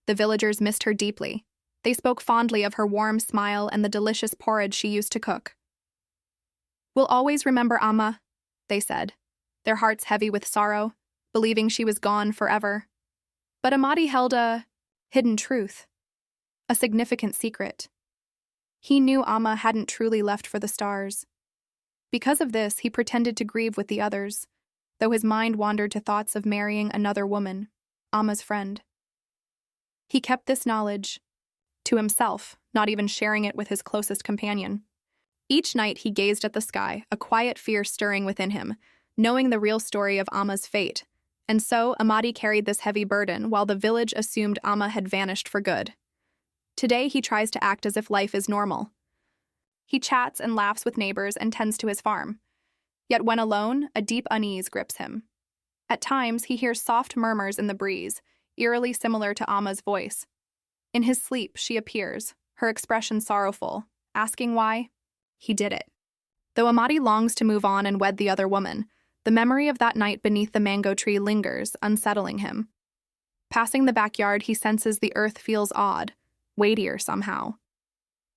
The villagers missed her deeply. They spoke fondly of her warm smile and the delicious porridge she used to cook. "We'll always remember Amma," they said, their hearts heavy with sorrow, believing she was gone forever. But Amadi held a hidden truth, a significant secret. He knew Amma hadn't truly left for the stars. Because of this, he pretended to grieve with the others, though his mind wandered to thoughts of marrying another woman, Amma's friend. He kept this knowledge to himself, not even sharing it with his closest companion. Each night he gazed at the sky, a quiet fear stirring within him, knowing the real story of Amma's fate. And so Amadi carried this heavy burden while the village assumed Amma had vanished for good. Today he tries to act as if life is normal. He chats and laughs with neighbors and tends to his farm. Yet when alone, a deep unease grips him. At times he hears soft murmurs in the breeze, eerily similar to Amma's voice. In his sleep she appears, her expression sorrowful, asking why. He did it. Though Amadi longs to move on and wed the other woman, the memory of that night beneath the mango tree lingers, unsettling him. Passing the backyard, he senses the earth feels odd, weightier somehow.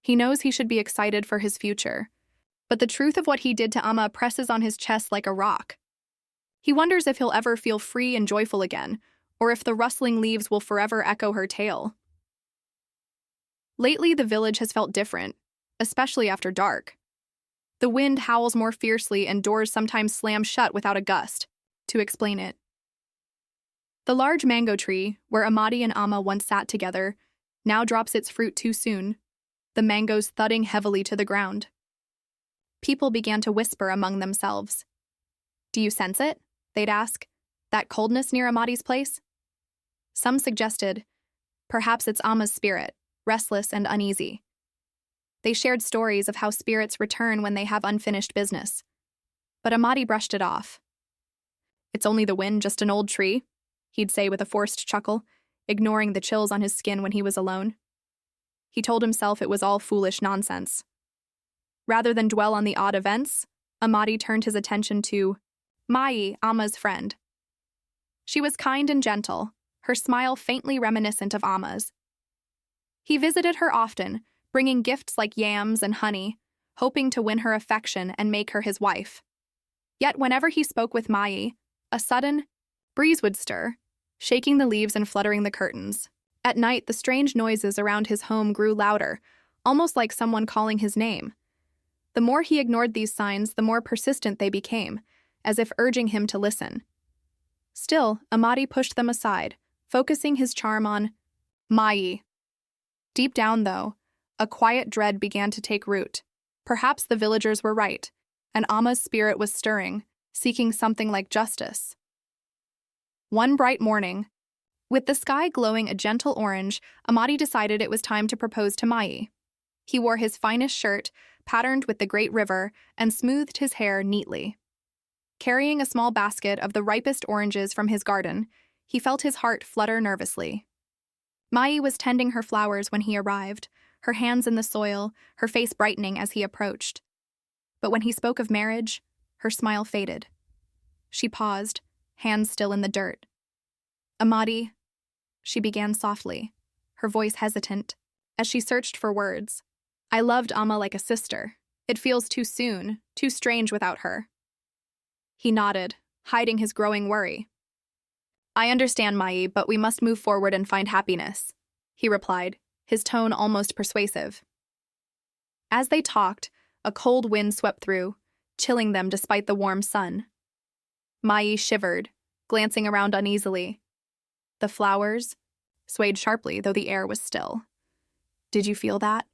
He knows he should be excited for his future, but the truth of what he did to Amma presses on his chest like a rock. He wonders if he'll ever feel free and joyful again, or if the rustling leaves will forever echo her tale. Lately, the village has felt different, especially after dark. The wind howls more fiercely and doors sometimes slam shut without a gust. To explain it, the large mango tree, where Amadi and Amma once sat together, now drops its fruit too soon, the mangoes thudding heavily to the ground. People began to whisper among themselves. "Do you sense it?" they'd ask. "That coldness near Amadi's place?" Some suggested, "Perhaps it's Amma's spirit, restless and uneasy." They shared stories of how spirits return when they have unfinished business. But Amadi brushed it off. "It's only the wind, just an old tree," he'd say with a forced chuckle, ignoring the chills on his skin when he was alone. He told himself it was all foolish nonsense. Rather than dwell on the odd events, Amadi turned his attention to Mayi, Amma's friend. She was kind and gentle, her smile faintly reminiscent of Amma's. He visited her often, bringing gifts like yams and honey, hoping to win her affection and make her his wife. Yet whenever he spoke with Mayi, a sudden breeze would stir, shaking the leaves and fluttering the curtains. At night, the strange noises around his home grew louder, almost like someone calling his name. The more he ignored these signs, the more persistent they became, as if urging him to listen. Still, Amadi pushed them aside, focusing his charm on Mayi. Deep down, though, a quiet dread began to take root. Perhaps the villagers were right, and Amma's spirit was stirring, seeking something like justice. One bright morning, with the sky glowing a gentle orange, Amadi decided it was time to propose to Mayi. He wore his finest shirt, patterned with the great river, and smoothed his hair neatly. Carrying a small basket of the ripest oranges from his garden, he felt his heart flutter nervously. Mayi was tending her flowers when he arrived, her hands in the soil, her face brightening as he approached. But when he spoke of marriage, her smile faded. She paused, hands still in the dirt. "Amadi," she began softly, her voice hesitant, as she searched for words. "I loved Amma like a sister. It feels too soon, too strange without her." He nodded, hiding his growing worry. "I understand, Mayi, but we must move forward and find happiness," he replied, his tone almost persuasive. As they talked, a cold wind swept through, chilling them despite the warm sun. Mayi shivered, glancing around uneasily. The flowers swayed sharply, though the air was still. "Did you feel that?"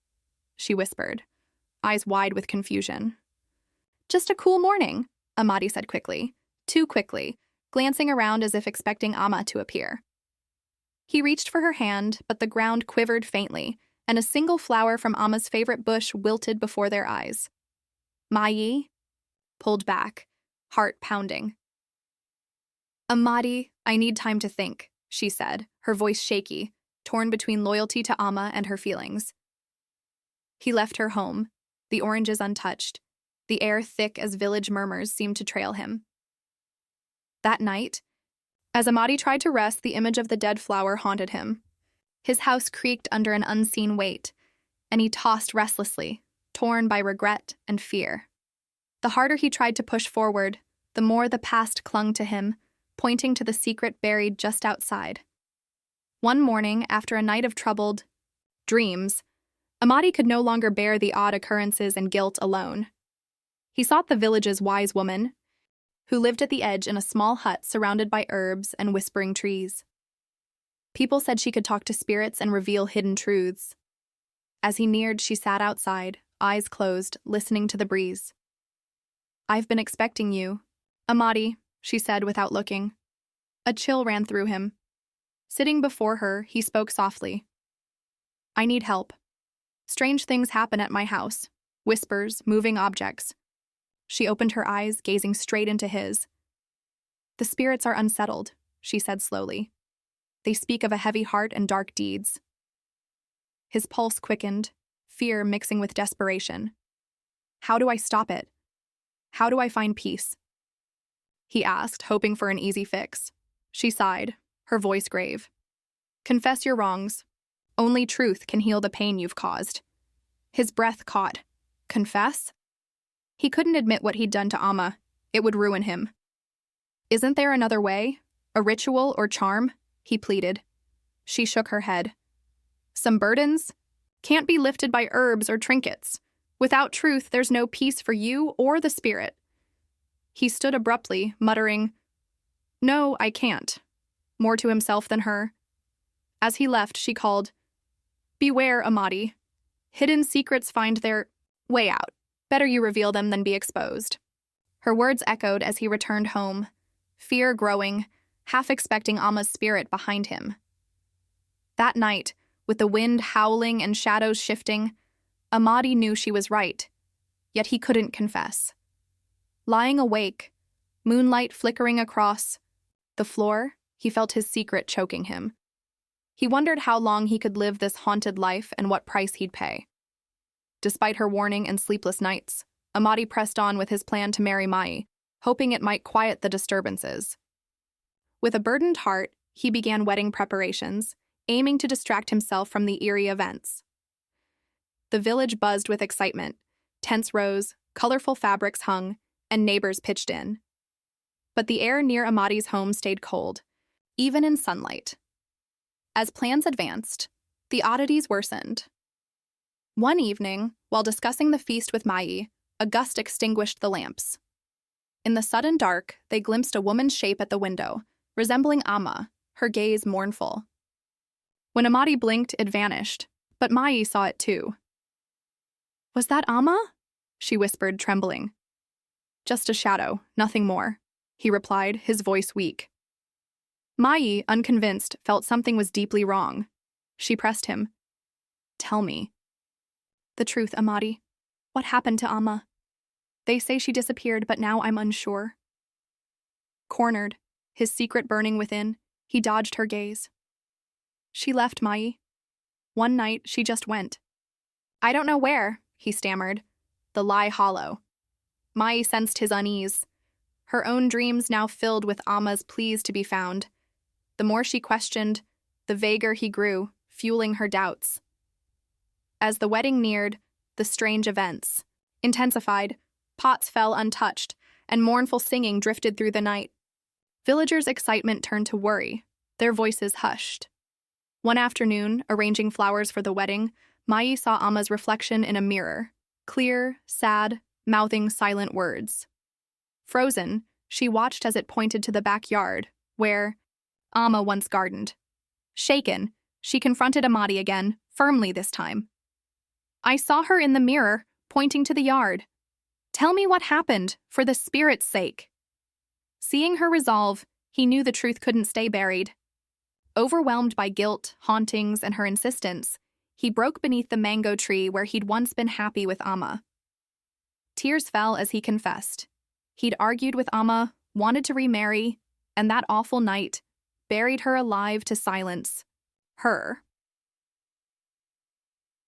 she whispered, eyes wide with confusion. "Just a cool morning," Amadi said quickly, too quickly, glancing around as if expecting Amma to appear. He reached for her hand, but the ground quivered faintly, and a single flower from Amma's favorite bush wilted before their eyes. Mayi pulled back, heart pounding. "Amadi, I need time to think," she said, her voice shaky, torn between loyalty to Amma and her feelings. He left her home, the oranges untouched, the air thick as village murmurs seemed to trail him. That night, as Amadi tried to rest, the image of the dead flower haunted him. His house creaked under an unseen weight, and he tossed restlessly, torn by regret and fear. The harder he tried to push forward, the more the past clung to him, pointing to the secret buried just outside. One morning, after a night of troubled dreams, Amadi could no longer bear the odd occurrences and guilt alone. He sought the village's wise woman, who lived at the edge in a small hut surrounded by herbs and whispering trees. People said she could talk to spirits and reveal hidden truths. As he neared, she sat outside, eyes closed, listening to the breeze. "I've been expecting you, Amadi," she said without looking. A chill ran through him. Sitting before her, he spoke softly. "I need help. Strange things happen at my house. Whispers, moving objects." She opened her eyes, gazing straight into his. "The spirits are unsettled," she said slowly. "They speak of a heavy heart and dark deeds." His pulse quickened, fear mixing with desperation. "How do I stop it? How do I find peace?" he asked, hoping for an easy fix. She sighed, her voice grave. "Confess your wrongs. Only truth can heal the pain you've caused." His breath caught. Confess? He couldn't admit what he'd done to Amma. It would ruin him. "Isn't there another way? A ritual or charm?" he pleaded. She shook her head. "Some burdens can't be lifted by herbs or trinkets. Without truth, there's no peace for you or the spirit." He stood abruptly, muttering, "No, I can't," more to himself than her. As he left, she called, "Beware, Amadi. Hidden secrets find their way out. Better you reveal them than be exposed." Her words echoed as he returned home, fear growing, half expecting Amma's spirit behind him. That night, with the wind howling and shadows shifting, Amadi knew she was right, yet he couldn't confess. Lying awake, moonlight flickering across the floor, he felt his secret choking him. He wondered how long he could live this haunted life and what price he'd pay. Despite her warning and sleepless nights, Amadi pressed on with his plan to marry Mayi, hoping it might quiet the disturbances. With a burdened heart, he began wedding preparations, aiming to distract himself from the eerie events. The village buzzed with excitement. Tents rose, colorful fabrics hung, and neighbors pitched in. But the air near Amadi's home stayed cold, even in sunlight. As plans advanced, the oddities worsened. One evening, while discussing the feast with Mayi, a gust extinguished the lamps. In the sudden dark, they glimpsed a woman's shape at the window, resembling Amma, her gaze mournful. When Amadi blinked, it vanished, but Mayi saw it too. "Was that Amma?" she whispered, trembling. "Just a shadow, nothing more," he replied, his voice weak. Mayi, unconvinced, felt something was deeply wrong. She pressed him. "Tell me." "The truth, Amadi. What happened to Amma? They say she disappeared, but now I'm unsure." Cornered, his secret burning within, he dodged her gaze. "She left, Mayi. One night, she just went." "I don't know where," he stammered, the lie hollow. Mayi sensed his unease. Her own dreams now filled with Amma's pleas to be found. The more she questioned, the vaguer he grew, fueling her doubts. As the wedding neared, the strange events intensified, pots fell untouched, and mournful singing drifted through the night. Villagers' excitement turned to worry, their voices hushed. One afternoon, arranging flowers for the wedding, Mayi saw Amma's reflection in a mirror, clear, sad, mouthing silent words. Frozen, she watched as it pointed to the backyard, where Amma once gardened. Shaken, she confronted Amadi again, firmly this time. "I saw her in the mirror, pointing to the yard. Tell me what happened, for the spirit's sake." Seeing her resolve, he knew the truth couldn't stay buried. Overwhelmed by guilt, hauntings, and her insistence, he broke beneath the mango tree where he'd once been happy with Amma. Tears fell as he confessed. He'd argued with Amma, wanted to remarry, and that awful night buried her alive to silence. Her.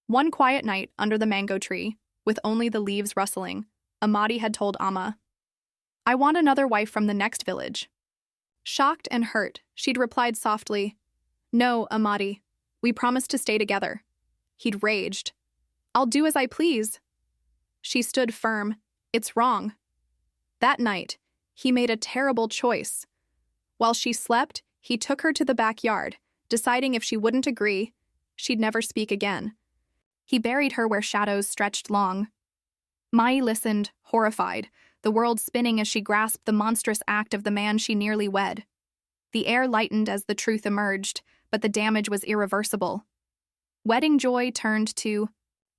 One quiet night under the mango tree, with only the leaves rustling, Amadi had told Amma, "I want another wife from the next village." Shocked and hurt, she'd replied softly, "No, Amadi. We promised to stay together. He'd raged. I'll do as I please. She stood firm. It's wrong. That night, he made a terrible choice. While she slept, he took her to the backyard, deciding if she wouldn't agree, she'd never speak again. He buried her where shadows stretched long. Mayi listened, horrified, the world spinning as she grasped the monstrous act of the man she nearly wed. The air lightened as the truth emerged, but the damage was irreversible. Wedding joy turned to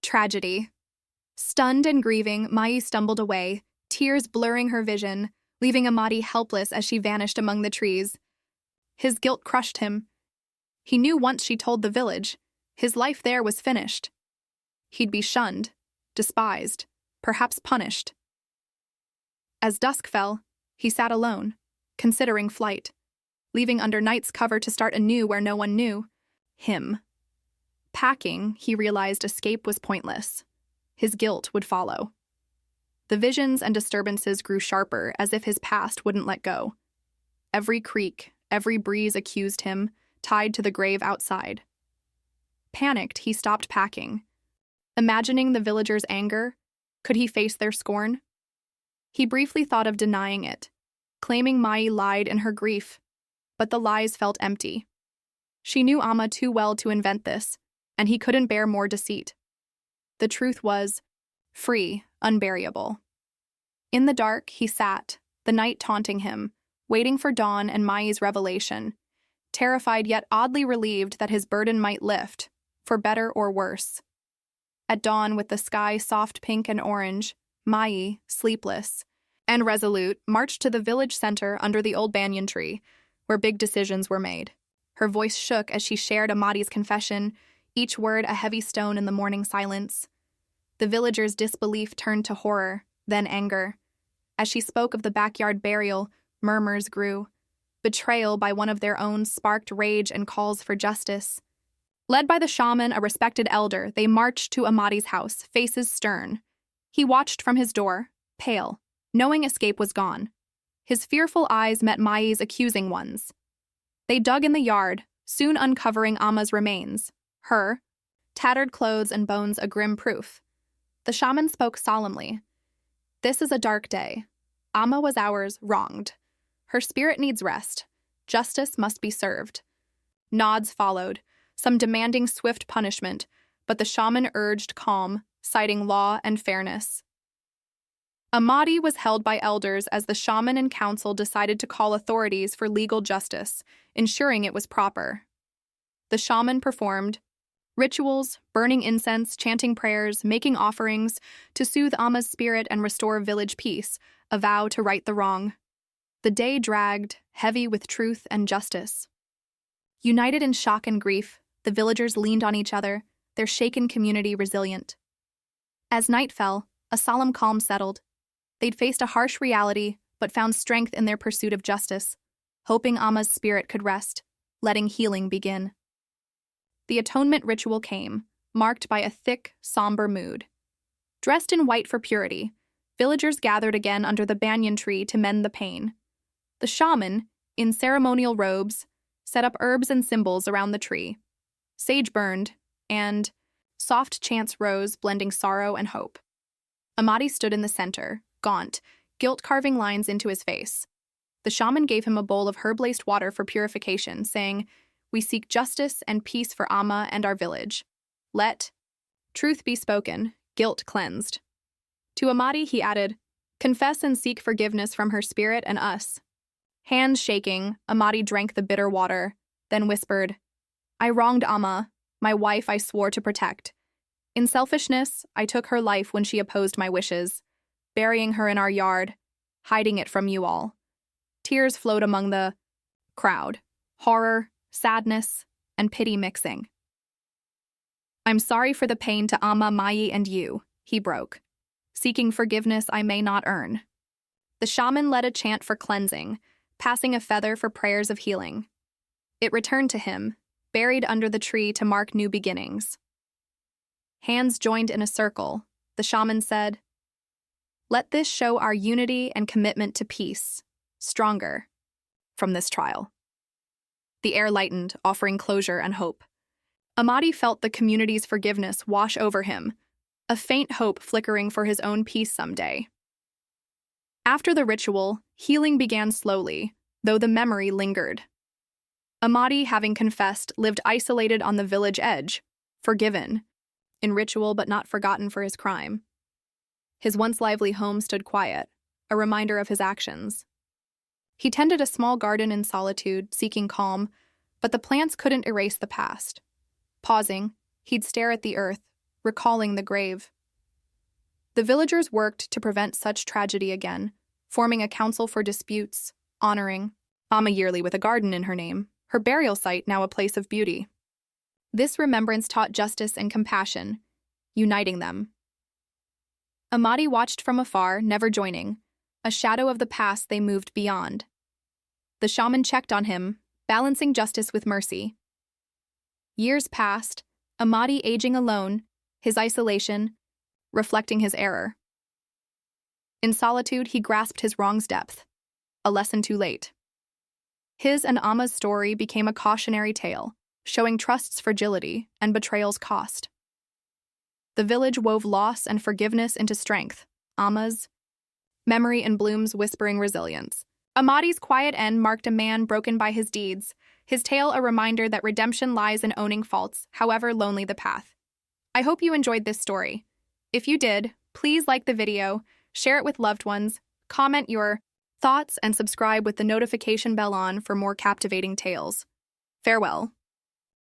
tragedy. Stunned and grieving, Mayi stumbled away, tears blurring her vision, leaving Amadi helpless as she vanished among the trees. His guilt crushed him. He knew once she told the village, his life there was finished. He'd be shunned, despised, perhaps punished. As dusk fell, he sat alone, considering flight, leaving under night's cover to start anew where no one knew him. Packing, he realized escape was pointless. His guilt would follow. The visions and disturbances grew sharper, as if his past wouldn't let go. Every creak, every breeze accused him, tied to the grave outside. Panicked, he stopped packing. Imagining the villagers' anger, could he face their scorn? He briefly thought of denying it, claiming Mayi lied in her grief, but the lies felt empty. She knew Amma too well to invent this, and he couldn't bear more deceit. The truth was free, unbearable. In the dark, he sat, the night taunting him, waiting for dawn and Mayi's revelation, terrified yet oddly relieved that his burden might lift, for better or worse. At dawn, with the sky soft pink and orange, Mayi, sleepless and resolute, marched to the village center under the old banyan tree, where big decisions were made. Her voice shook as she shared Amadi's confession, each word a heavy stone in the morning silence. The villagers' disbelief turned to horror, then anger. As she spoke of the backyard burial, murmurs grew. Betrayal by one of their own sparked rage and calls for justice. Led by the shaman, a respected elder, they marched to Amadi's house, faces stern. He watched from his door, pale, knowing escape was gone. His fearful eyes met Mayi's accusing ones. They dug in the yard, soon uncovering Amma's remains, her tattered clothes and bones a grim proof. The shaman spoke solemnly. This is a dark day. Amma was ours, wronged. Her spirit needs rest. Justice must be served. Nods followed, some demanding swift punishment, but the shaman urged calm, citing law and fairness. Amadi was held by elders as the shaman and council decided to call authorities for legal justice, ensuring it was proper. The shaman performed rituals, burning incense, chanting prayers, making offerings to soothe Amma's spirit and restore village peace, a vow to right the wrong. The day dragged, heavy with truth and justice. United in shock and grief, the villagers leaned on each other, their shaken community resilient. As night fell, a solemn calm settled. They'd faced a harsh reality, but found strength in their pursuit of justice, hoping Amma's spirit could rest, letting healing begin. The atonement ritual came, marked by a thick, somber mood. Dressed in white for purity, villagers gathered again under the banyan tree to mend the pain. The shaman, in ceremonial robes, set up herbs and symbols around the tree. Sage burned, and soft chants rose, blending sorrow and hope. Amadi stood in the center, gaunt, guilt carving lines into his face. The shaman gave him a bowl of herb-laced water for purification, saying, "We seek justice and peace for Amma and our village. Let truth be spoken, guilt cleansed." To Amadi, he added, "Confess and seek forgiveness from her spirit and us." Hands shaking, Amadi drank the bitter water, then whispered, "I wronged Amma, my wife I swore to protect. In selfishness, I took her life when she opposed my wishes, burying her in our yard, hiding it from you all." Tears flowed among the crowd, horror, sadness, and pity mixing. "I'm sorry for the pain to Amma, Mayi, and you," he broke. "Seeking forgiveness I may not earn." The shaman led a chant for cleansing, passing a feather for prayers of healing. It returned to him, buried under the tree to mark new beginnings. Hands joined in a circle, the shaman said, "Let this show our unity and commitment to peace, stronger, from this trial." The air lightened, offering closure and hope. Amadi felt the community's forgiveness wash over him, a faint hope flickering for his own peace someday. After the ritual, healing began slowly, though the memory lingered. Amadi, having confessed, lived isolated on the village edge, forgiven, in ritual but not forgotten for his crime. His once lively home stood quiet, a reminder of his actions. He tended a small garden in solitude, seeking calm, but the plants couldn't erase the past. Pausing, he'd stare at the earth, recalling the grave. The villagers worked to prevent such tragedy again, forming a council for disputes, honoring Amma yearly with a garden in her name, her burial site now a place of beauty. This remembrance taught justice and compassion, uniting them. Amadi watched from afar, never joining, a shadow of the past they moved beyond. The shaman checked on him, balancing justice with mercy. Years passed, Amadi aging alone, his isolation, reflecting his error. In solitude, he grasped his wrong's depth, a lesson too late. His and Amma's story became a cautionary tale, showing trust's fragility and betrayal's cost. The village wove loss and forgiveness into strength, Amma's memory and Bloom's whispering resilience. Amadi's quiet end marked a man broken by his deeds, his tale a reminder that redemption lies in owning faults, however lonely the path. I hope you enjoyed this story. If you did, please like the video, share it with loved ones, comment your thoughts, and subscribe with the notification bell on for more captivating tales. Farewell.